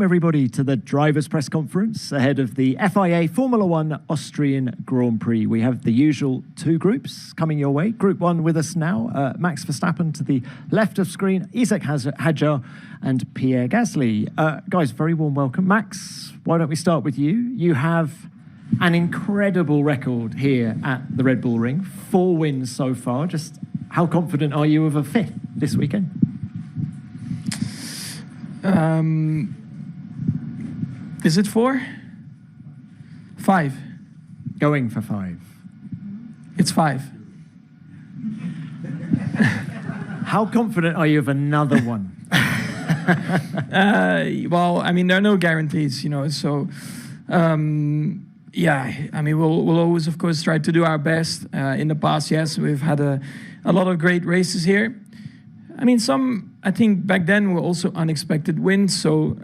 Everybody to the drivers' press conference ahead of the FIA Formula One Austrian Grand Prix. We have the usual two groups coming your way. Group one with us now, Max Verstappen to the left of screen, Isaac Hadjar and Pierre Gasly. Guys, very warm welcome. Max, why don't we start with you? You have an incredible record here at the Red Bull Ring. 4 wins so far. Just how confident are you of a 5th this weekend? Is it 4? 5. Going for 5. It's 5. How confident are you of another one? Well, I mean, there are no guarantees, you know, so yeah, I mean, we'll always, of course, try to do our best. In the past, yes, we've had a lot of great races here. I mean, some, I think back then were also unexpected wins. So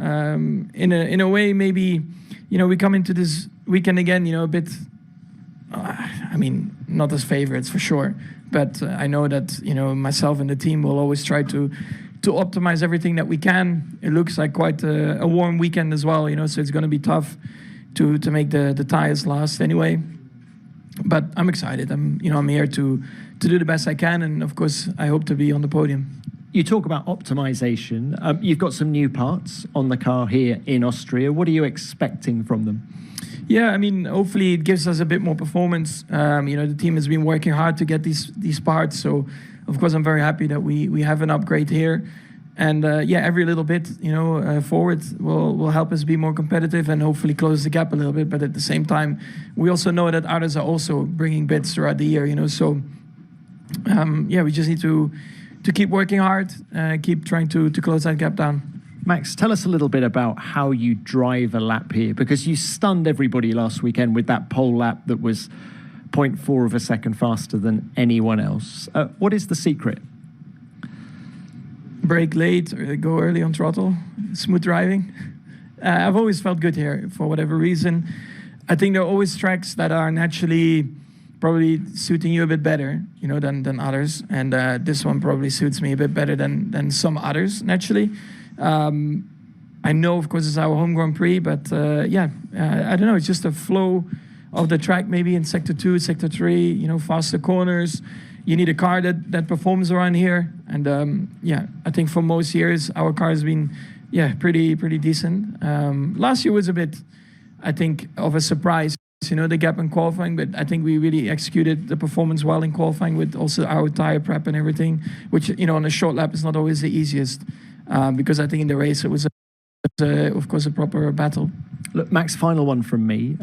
in a way, maybe, you know, we come into this weekend again, you know, a bit, I mean, not as favorites for sure. But I know that, you know, myself and the team will always try to optimize everything that we can. It looks like quite a warm weekend as well, you know, so it's going to be tough to make the tires last anyway. But I'm excited. I'm here to do the best I can, and of course I hope to be on the podium. You talk about optimization. You've got some new parts on the car here in Austria. What are you expecting from them? Yeah, I mean, hopefully it gives us a bit more performance. You know, the team has been working hard to get these parts, so of course I'm very happy that we have an upgrade here. And yeah, every little bit, you know, forward will help us be more competitive and hopefully close the gap a little bit. But at the same time, we also know that others are also bringing bits throughout the year, you know. So yeah, we just need to keep working hard, keep trying to close that gap down. Max, tell us a little bit about how you drive a lap here, because you stunned everybody last weekend with that pole lap that was 0.4 of a second faster than anyone else. What is the secret? Brake late or go early on throttle, smooth driving. I've always felt good here for whatever reason. I think there are always tracks that are naturally probably suiting you a bit better, you know, than others. And this one probably suits me a bit better than some others naturally. I know, of course, it's our home Grand Prix, but yeah, I don't know. It's just a flow of the track, maybe in Sector 2, Sector 3, you know, faster corners. You need a car that performs around here. And yeah, I think for most years, our car has been, yeah, pretty decent. Last year was a bit, I think, of a surprise, you know, the gap in qualifying, but I think we really executed the performance well in qualifying with also our tire prep and everything, which, you know, on a short lap is not always the easiest, because I think in the race it was, of course, a proper battle. Look, Max, final one from me.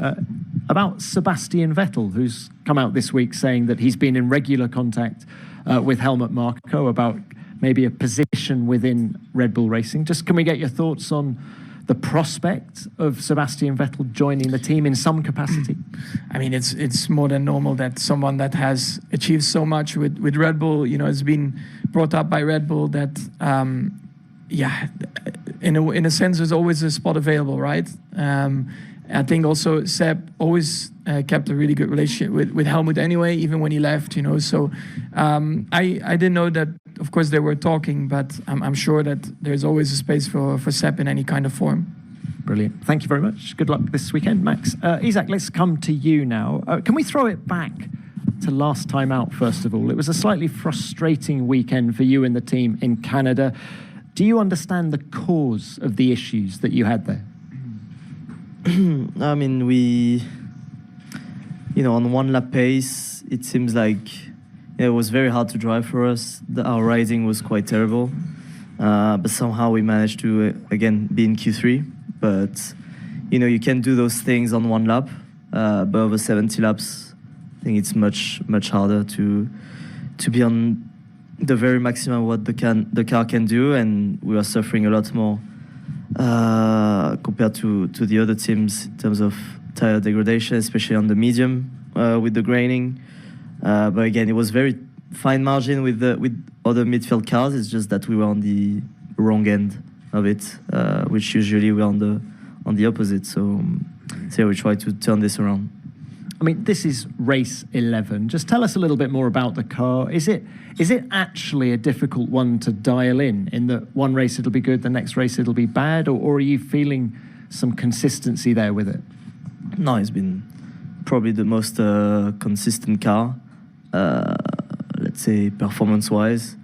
About Sebastian Vettel, who's come out this week saying that he's been in regular contact with Helmut Marko about maybe a position within Red Bull Racing. Just can we get your thoughts on the prospect of Sebastian Vettel joining the team in some capacity? I mean, it's more than normal that someone that has achieved so much with Red Bull, you know, has been brought up by Red Bull, that yeah, in a sense, there's always a spot available, right? I think also Seb always kept a really good relationship with Helmut anyway, even when he left, you know. So I didn't know that, of course, they were talking, but I'm sure that there's always a space for Seb in any kind of form. Brilliant. Thank you very much. Good luck this weekend, Max. Isaac, let's come to you now. Can we throw it back to last time out, first of all? It was a slightly frustrating weekend for you and the team in Canada. Do you understand the cause of the issues that you had there? I mean, you know, on one lap pace, it seems like it was very hard to drive for us. Our riding was quite terrible, but somehow we managed to, again, be in Q3. But, you know, you can do those things on one lap, but over 70 laps, I think it's much harder to be on the very maximum what the car can do, and we are suffering a lot more compared to the other teams in terms of tire degradation, especially on the medium with the graining. But again, it was very fine margin with other midfield cars. It's just that we were on the wrong end of it, which usually we're on the opposite. So we try to turn this around. I mean, this is race 11. Just tell us a little bit more about the car. Is it actually a difficult one to dial in that one race it'll be good, the next race it'll be bad, or are you feeling some consistency there with it? No, it's been probably the most consistent car, let's say performance-wise.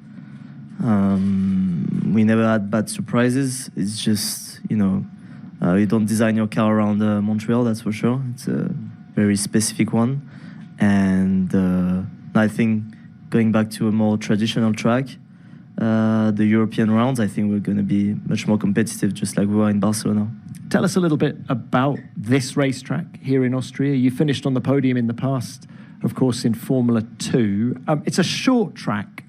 We never had bad surprises. It's just, you don't design your car around Montreal, that's for sure. It's a very specific one. And I think going back to a more traditional track, the European rounds, I think we're going to be much more competitive, just like we were in Barcelona. Tell us a little bit about this racetrack here in Austria. You finished on the podium in the past, of course, in Formula 2. It's a short track.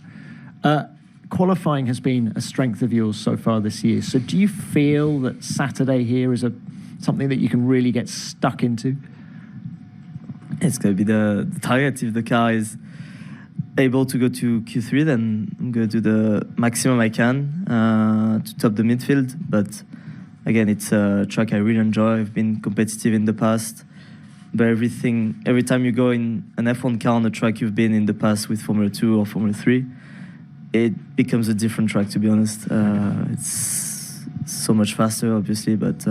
Qualifying has been a strength of yours so far this year. So do you feel that Saturday here is something that you can really get stuck into? It's going to be the target. If the car is able to go to Q3, then I'm going to do the maximum I can to top the midfield. But again, it's a track I really enjoy. I've been competitive in the past. But every time you go in an F1 car on a track you've been in the past with Formula 2 or Formula 3, it becomes a different track, to be honest. It's so much faster, obviously, but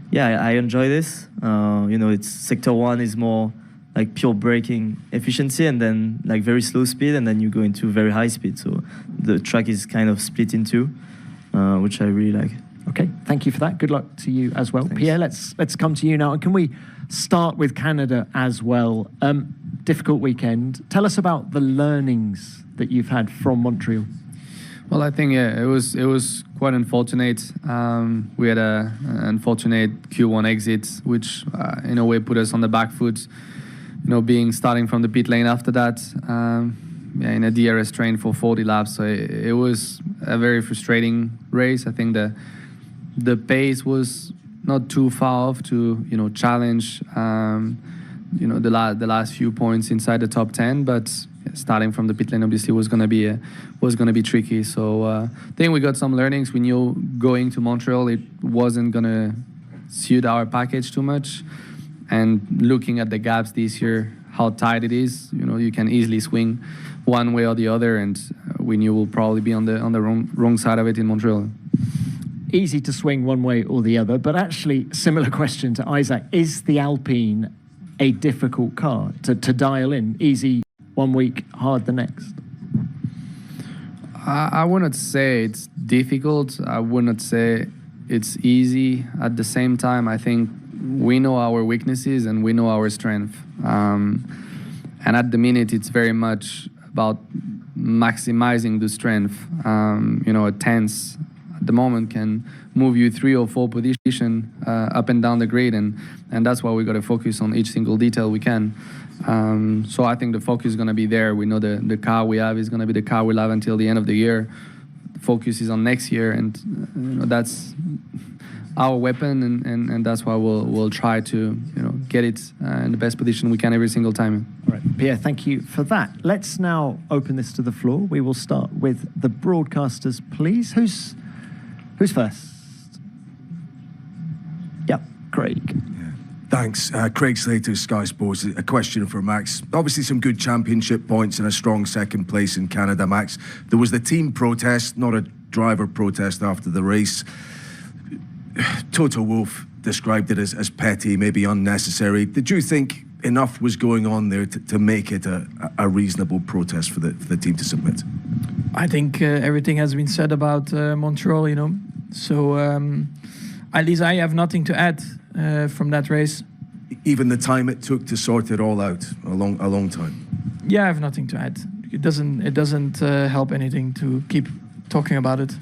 yeah, I enjoy this. It's Sector 1 is more like pure braking efficiency, and then like very slow speed, and then you go into very high speed. So the track is kind of split in two, which I really like. Okay, thank you for that. Good luck to you as well. Thanks. Pierre, let's come to you now. And can we start with Canada as well? Difficult weekend. Tell us about the learnings that you've had from Montreal. Well, I think it was quite unfortunate. We had an unfortunate Q1 exit, which in a way put us on the back foot. Starting from the pit lane after that, in a DRS train for 40 laps. So it was a very frustrating race. I think the pace was not too far off to challenge the last few points inside the top 10, but starting from the pit lane obviously was going to be tricky. So I think we got some learnings. We knew going to Montreal it wasn't going to suit our package too much, and looking at the gaps this year, how tight it is, you can easily swing one way or the other, and we knew we'll probably be on the wrong side of it in Montreal. Easy to swing one way or the other, but actually, similar question to Isaac. Is the Alpine a difficult car to dial in? Easy one week, hard the next? I wouldn't say it's difficult. I wouldn't say it's easy. At the same time, I think we know our weaknesses and we know our strength. And at the minute, it's very much about maximizing the strength. A tense at the moment can move you 3 or 4 positions up and down the grid, and that's why we got to focus on each single detail we can. So I think the focus is going to be there. We know the car we have is going to be the car we'll have until the end of the year. The focus is on next year, and that's our weapon, and that's why we'll try to get it in the best position we can every single time. All right, Pierre, thank you for that. Let's now open this to the floor. We will start with the broadcasters, please. Who's first? Yep, Craig. Thanks. Craig Slater, Sky Sports. A question for Max. Obviously some good championship points and a strong second place in Canada, Max. There was the team protest, not a driver protest after the race. Toto Wolff described it as petty, maybe unnecessary. Did you think enough was going on there to make it a reasonable protest for the team to submit? I think everything has been said about Montreal, So at least I have nothing to add from that race. Even the time it took to sort it all out, a long time. Yeah, I have nothing to add. It doesn't help anything to keep talking about it.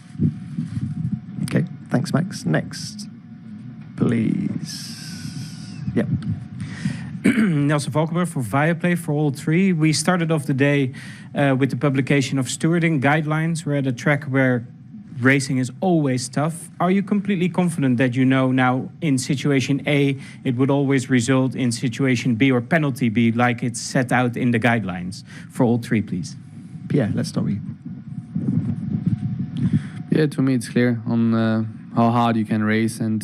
Okay, thanks, Max. Next, please. Yep. Nelson Valkenburg for Viaplay for all three. We started off the day with the publication of stewarding guidelines. We're at a track where racing is always tough. Are you completely confident that now in situation A, it would always result in situation B or penalty B, like it's set out in the guidelines? For all three, please. Pierre, let's start with you. Yeah, to me it's clear on how hard you can race and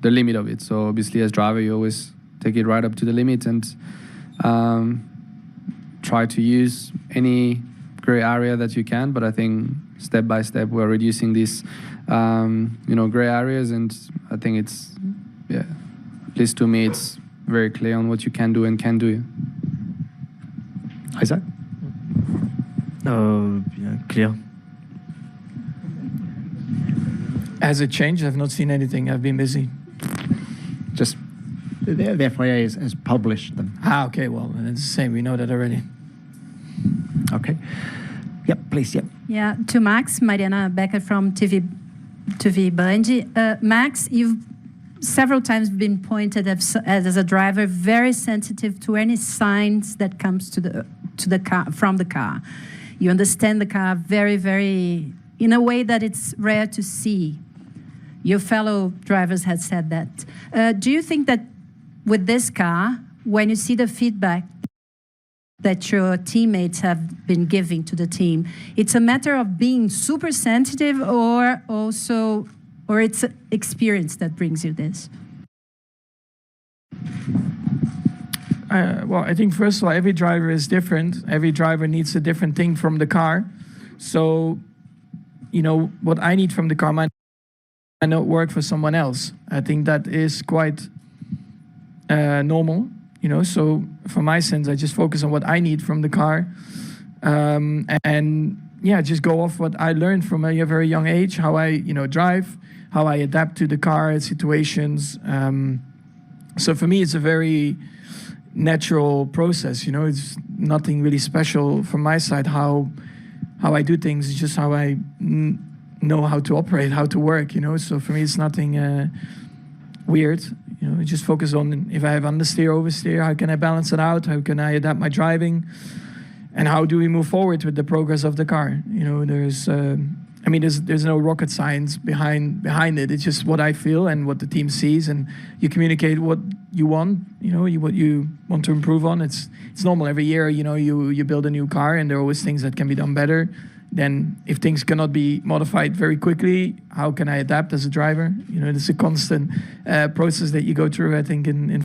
the limit of it. So obviously as driver you always take it right up to the limit and try to use any gray area that you can. But I think step by step we're reducing these gray areas, and I think it's, yeah, at least to me, it's very clear on what you can do and can't do. Isaac? Yeah, clear. Has it changed? I've not seen anything. I've been busy. Just the FIA has published them. Okay, well, it's the same. We know that already. Okay. Yep, please, yep. Yeah, to Max, Mariana Becker from TV Band. Max, you've several times been pointed as a driver very sensitive to any signs that comes to the car, from the car. You understand the car very, very, in a way that it's rare to see. Your fellow drivers had said that. Do you think that with this car, when you see the feedback that your teammates have been giving to the team, it's a matter of being super sensitive, or it's experience that brings you this? Well, I think first of all, every driver is different. Every driver needs a different thing from the car. So, what I need from the car might not work for someone else. I think that is quite normal. So for my sense, I just focus on what I need from the car, and yeah, just go off what I learned from a very young age, how I drive, how I adapt to the car situations. So for me, it's a very natural process. It's nothing really special from my side. How I do things is just how I know how to operate, how to work. So for me, it's nothing weird. Just focus on, if I have understeer, oversteer, how can I balance it out? How can I adapt my driving? And how do we move forward with the progress of the car? There's no rocket science behind it. It's just what I feel and what the team sees, and you communicate what you want, what you want to improve on. It's normal. Every year, you build a new car, and there are always things that can be done better. Then if things cannot be modified very quickly, how can I adapt as a driver? It's a constant process that you go through, I think, in